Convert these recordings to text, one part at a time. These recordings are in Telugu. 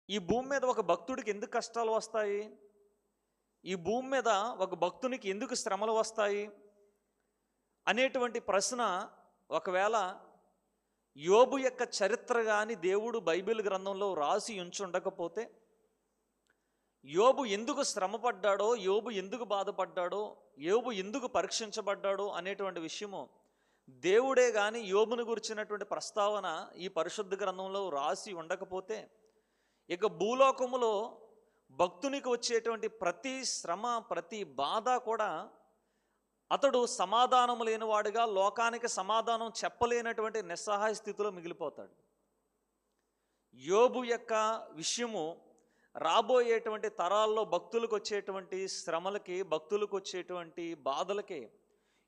ఈ భూమి మీద ఒక భక్తుడికి ఎందుకు కష్టాలు వస్తాయి? ఈ భూమి మీద ఒక భక్తునికి ఎందుకు శ్రమలు వస్తాయి? అనేటువంటి ప్రశ్న ఒకవేళ యోబు యొక్క చరిత్ర కానీ దేవుడు బైబిల్ గ్రంథంలో రాసి ఉంచుండకపోతే, యోబు ఎందుకు శ్రమపడ్డాడో, యోబు ఎందుకు బాధపడ్డాడో, యోబు ఎందుకు పరీక్షించబడ్డాడో అనేటువంటి విషయము దేవుడే కానీ యోబును గురించినటువంటి ప్రస్తావన ఈ పరిశుద్ధ గ్రంథంలో రాసి ఉండకపోతే, ఇక భూలోకములో భక్తునికి వచ్చేటువంటి ప్రతి శ్రమ, ప్రతి బాధ కూడా అతడు సమాధానం లేనివాడుగా, లోకానికి సమాధానం చెప్పలేనటువంటి నిస్సహాయ స్థితిలో మిగిలిపోతాడు. యోబు యొక్క విషయము రాబోయేటువంటి తరాల్లో భక్తులకు వచ్చేటువంటి శ్రమలకి, భక్తులకు వచ్చేటువంటి బాధలకి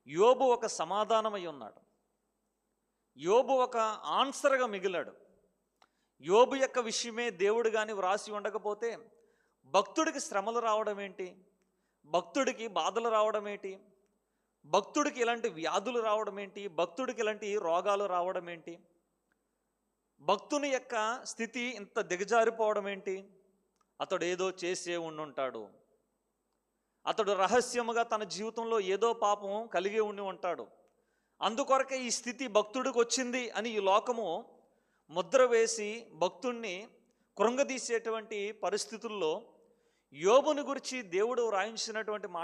యోబు ఒక సమాధానమై ఉన్నాడు. యోబు ఒక ఆన్సర్గా మిగిలాడు. యోబు యొక్క విషయమే దేవుడు కానీ వ్రాసి ఉండకపోతే భక్తుడికి శ్రమలు రావడం ఏంటి? భక్తుడికి బాధలు రావడం ఏంటి? భక్తుడికి ఇలాంటి వ్యాధులు రావడం ఏంటి? భక్తుడికి ఇలాంటి రోగాలు రావడం ఏంటి? భక్తుని యొక్క స్థితి ఇంత దిగజారిపోవడం ఏంటి? అతడు ఏదో చేసే ఉండుంటాడు. అతడు రహస్యముగా తన జీవితంలో ఏదో పాపం కలిగి ఉండి ఉంటాడు. అందుకొరకే ఈ స్థితి భక్తుడికి వచ్చింది అని ఈ లోకము ముద్ర వేసి భక్తుణ్ణి కృంగదీసేటువంటి పరిస్థితుల్లో యోబుని గురించి దేవుడు వ్రాయించినటువంటి మాట